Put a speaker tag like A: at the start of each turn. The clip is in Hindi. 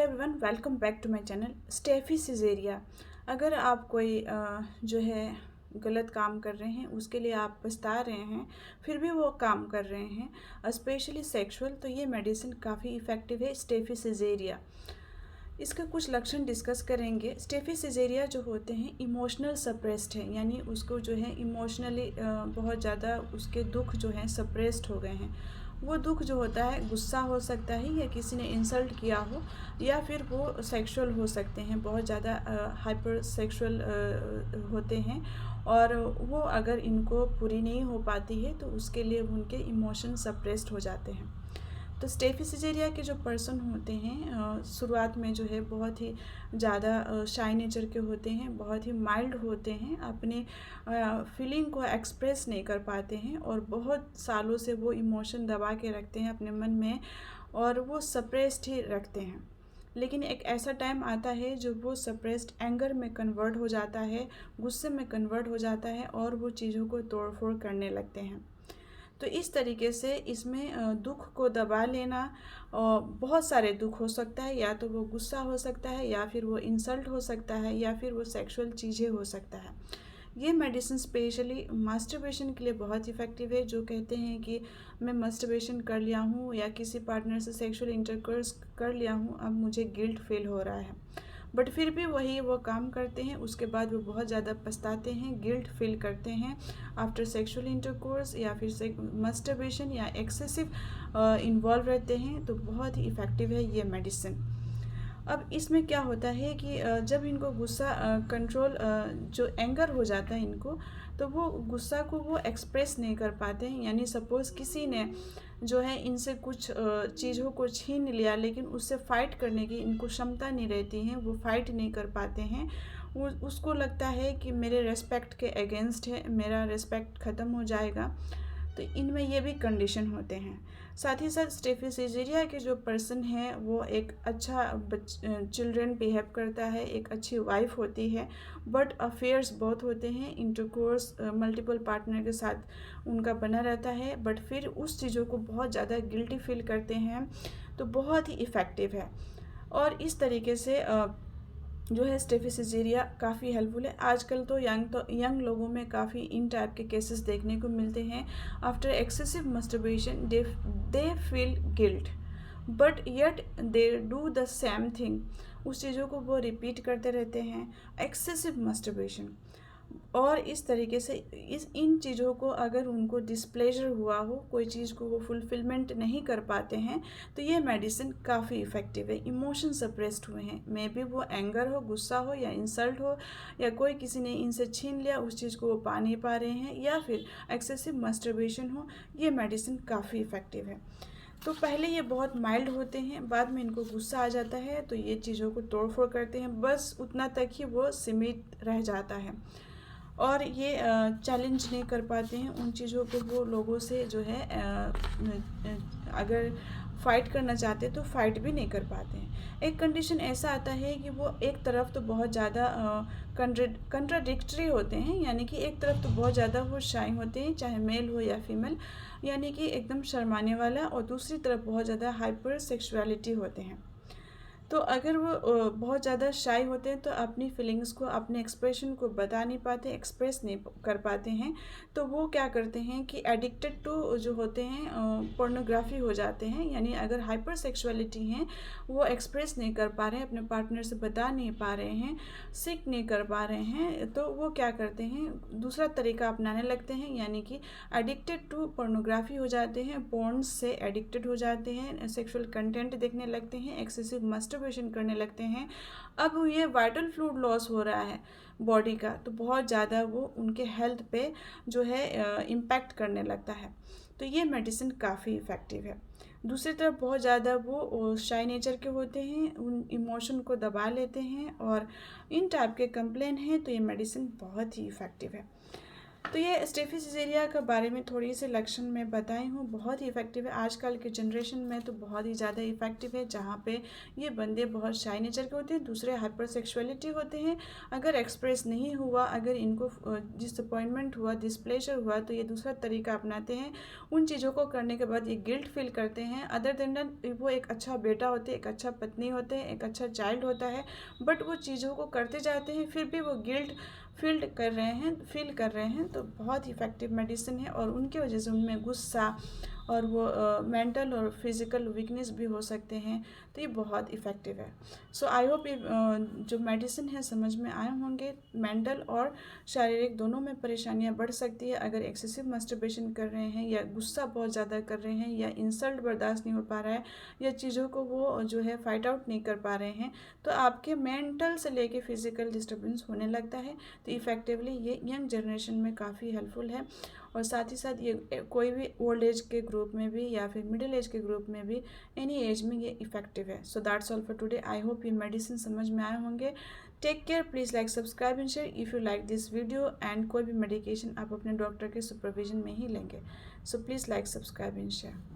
A: Everyone, welcome back to my channel Steffi Cesaria. अगर आप कोई जो है गलत काम कर रहे हैं, उसके लिए आप पछता रहे हैं, फिर भी वो काम कर रहे हैं स्पेशली सेक्सुअल, तो ये मेडिसिन काफ़ी इफ़ेक्टिव है स्टेफी सिजेरिया। इसके कुछ लक्षण डिस्कस करेंगे। स्टेफी सिजेरिया जो होते हैं इमोशनल सप्रेस्ड है, यानी उसको जो है इमोशनली बहुत ज़्यादा उसके दुख जो हैं सप्रेस्ड हो गए हैं। वो दुख जो होता है गुस्सा हो सकता है, या किसी ने इंसल्ट किया हो, या फिर वो सेक्सुअल हो सकते हैं, बहुत ज़्यादा हाइपर सेक्सुअल होते हैं, और वो अगर इनको पूरी नहीं हो पाती है तो उसके लिए उनके इमोशन सप्रेस्ड हो जाते हैं। तो स्टेफी सिजेरिया के जो पर्सन होते हैं शुरुआत में जो है बहुत ही ज़्यादा शाई नेचर के होते हैं, बहुत ही माइल्ड होते हैं, अपने फीलिंग को एक्सप्रेस नहीं कर पाते हैं, और बहुत सालों से वो इमोशन दबा के रखते हैं अपने मन में, और वो सप्रेस्ड ही रखते हैं। लेकिन एक ऐसा टाइम आता है जब वो सप्रेस्ड एंगर में कन्वर्ट हो जाता है, गुस्से में कन्वर्ट हो जाता है, और वो चीज़ों को तोड़ फोड़ करने लगते हैं। तो इस तरीके से इसमें दुख को दबा लेना, बहुत सारे दुख हो सकता है, या तो वो गुस्सा हो सकता है, या फिर वो इंसल्ट हो सकता है, या फिर वो सेक्सुअल चीज़ें हो सकता है। ये मेडिसिन स्पेशली मास्टरबेशन के लिए बहुत इफ़ेक्टिव है। जो कहते हैं कि मैं मास्टरबेशन कर लिया हूँ या किसी पार्टनर से सेक्सुअल इंटरकोर्स कर लिया हूँ, अब मुझे गिल्ट फील हो रहा है, बट फिर भी वही वो काम करते हैं, उसके बाद वो बहुत ज़्यादा पछताते हैं, गिल्ट फील करते हैं आफ्टर सेक्सुअल इंटरकोर्स, या फिर मास्टरबेशन या एक्सेसिव इन्वॉल्व रहते हैं। तो बहुत ही इफ़ेक्टिव है ये मेडिसिन। अब इसमें क्या होता है कि जब इनको गुस्सा कंट्रोल जो एंगर हो जाता है इनको, तो वो गुस्सा को वो एक्सप्रेस नहीं कर पाते हैं। यानी सपोज़ किसी ने जो है इनसे कुछ चीज़ों को छीन लिया, लेकिन उससे फ़ाइट करने की इनको क्षमता नहीं रहती है, वो फ़ाइट नहीं कर पाते हैं। वो उसको लगता है कि मेरे रेस्पेक्ट के अगेंस्ट है, मेरा रेस्पेक्ट ख़त्म हो जाएगा। तो इनमें ये भी कंडीशन होते हैं। साथ ही साथ स्टेफी सिजेरिया के जो पर्सन है वो एक अच्छा चिल्ड्रन बिहेव करता है, एक अच्छी वाइफ होती है, बट अफेयर्स बहुत होते हैं, इंटरकोर्स मल्टीपल पार्टनर के साथ उनका बना रहता है, बट फिर उस चीज़ों को बहुत ज़्यादा गिल्टी फील करते हैं। तो बहुत ही इफ़ेक्टिव है, और इस तरीके से जो है स्टेफी सिजेरिया काफ़ी हेल्पफुल है। आजकल तो यंग लोगों में काफ़ी इन टाइप के केसेस देखने को मिलते हैं। After excessive masturbation they feel guilt, but yet they do the same thing. उस चीज़ों को वो रिपीट करते रहते हैं, एक्सेसिव मस्टरबेशन। और इस तरीके से इन चीज़ों को अगर उनको डिस्प्लेजर हुआ हो, कोई चीज़ को वो फुलफिलमेंट नहीं कर पाते हैं, तो ये मेडिसिन काफ़ी इफ़ेक्टिव है। इमोशन सप्रेस्ड हुए हैं, मे बी वो एंगर हो, गुस्सा हो, या इंसल्ट हो, या कोई किसी ने इनसे छीन लिया, उस चीज़ को वो पा नहीं पा रहे हैं, या फिर एक्सेसिव मस्टरबेशन हो, ये मेडिसिन काफ़ी इफ़ेक्टिव है। तो पहले ये बहुत माइल्ड होते हैं, बाद में इनको गुस्सा आ जाता है, तो ये चीज़ों को तोड़ फोड़ करते हैं, बस उतना तक ही वो सीमित रह जाता है, और ये चैलेंज नहीं कर पाते हैं उन चीज़ों को। वो लोगों से जो है अगर फ़ाइट करना चाहते तो फ़ाइट भी नहीं कर पाते हैं। एक कंडीशन ऐसा आता है कि वो एक तरफ तो बहुत ज़्यादा कंट्राडिक्टरी होते हैं, यानी कि एक तरफ तो बहुत ज़्यादा वो शाई होते हैं, चाहे मेल हो या फीमेल, यानी कि एकदम शर्माने वाला, और दूसरी तरफ बहुत ज़्यादा हाइपर सेक्सुअलिटी होते हैं। तो अगर वो बहुत ज़्यादा शाई होते हैं तो अपनी फीलिंग्स को, अपने एक्सप्रेशन को बता नहीं पाते, एक्सप्रेस नहीं कर पाते हैं, तो वो क्या करते हैं कि एडिक्टेड टू जो होते हैं पोर्नोग्राफी हो जाते हैं। यानी अगर हाइपर सेक्सुअलिटी हैं, वो एक्सप्रेस नहीं कर पा रहे हैं, अपने पार्टनर से बता नहीं पा रहे हैं, सीख नहीं कर पा रहे हैं, तो वो क्या करते हैं दूसरा तरीका अपनाने लगते हैं, यानी कि एडिक्टेड टू पोर्नोग्राफी हो जाते हैं, पोर्न से एडिक्टेड हो जाते हैं, सेक्सुअल कंटेंट देखने लगते हैं, एक्सेसिव मस्टरबेशन करने लगते हैं। अब ये वाइटल फ्लूइड लॉस हो रहा है बॉडी का, तो बहुत ज़्यादा वो उनके हेल्थ पे जो है इम्पैक्ट करने लगता है। तो ये मेडिसिन काफ़ी इफ़ेक्टिव है। दूसरी तरफ बहुत ज़्यादा वो शाई नेचर के होते हैं, उन इमोशन को दबा लेते हैं, और इन टाइप के कंप्लेन हैं, तो ये मेडिसिन बहुत ही इफ़ेक्टिव है। तो ये स्टेफी सिजेरिया के बारे में थोड़ी सी लक्षण मैं बताई हूँ, बहुत ही इफ़ेक्टिव है आजकल के जनरेशन में, तो बहुत ही ज़्यादा इफ़ेक्टिव है। जहाँ पे ये बंदे बहुत शाई नेचर के होते हैं, दूसरे हाइपर सेक्सुअलिटी होते हैं, अगर एक्सप्रेस नहीं हुआ, अगर इनको डिसअपॉइंटमेंट हुआ, डिस्प्लेजर हुआ, तो ये दूसरा तरीका अपनाते हैं। उन चीज़ों को करने के बाद ये गिल्ट फील करते हैं। अदर देन दैट वो एक अच्छा बेटा होते हैं, एक अच्छा पत्नी होते हैं, एक अच्छा चाइल्ड होता है, बट वो चीज़ों को करते जाते हैं, फिर भी वो गिल्ट फील कर रहे हैं। तो बहुत इफ़ेक्टिव मेडिसिन है, और उनकी वजह से उनमें गुस्सा और वो मेंटल और फिज़िकल वीकनेस भी हो सकते हैं। तो ये बहुत इफ़ेक्टिव है। सो आई होप ये जो मेडिसिन है समझ में आए होंगे। मेंटल और शारीरिक दोनों में परेशानियां बढ़ सकती है अगर एक्सेसिव मस्टरबेशन कर रहे हैं, या गुस्सा बहुत ज़्यादा कर रहे हैं, या इंसल्ट बर्दाश्त नहीं हो पा रहा है, या चीज़ों को वो जो है फाइट आउट नहीं कर पा रहे हैं, तो आपके मेंटल से लेके फिज़िकल डिस्टर्बेंस होने लगता है। तो इफ़ेक्टिवली ये यंग जनरेशन में काफ़ी हेल्पफुल है। और साथ ही साथ ये कोई भी ओल्ड एज के ग्रुप में भी या फिर मिडिल एज के ग्रुप में भी, एनी एज में ये इफ़ेक्टिव है। So that's all for today. I hope ये मेडिसिन समझ में आए होंगे। Take care, please like, subscribe and share if you like this video. And कोई भी मेडिकेशन आप अपने डॉक्टर के सुपरविजन में ही लेंगे। So please like, subscribe and share.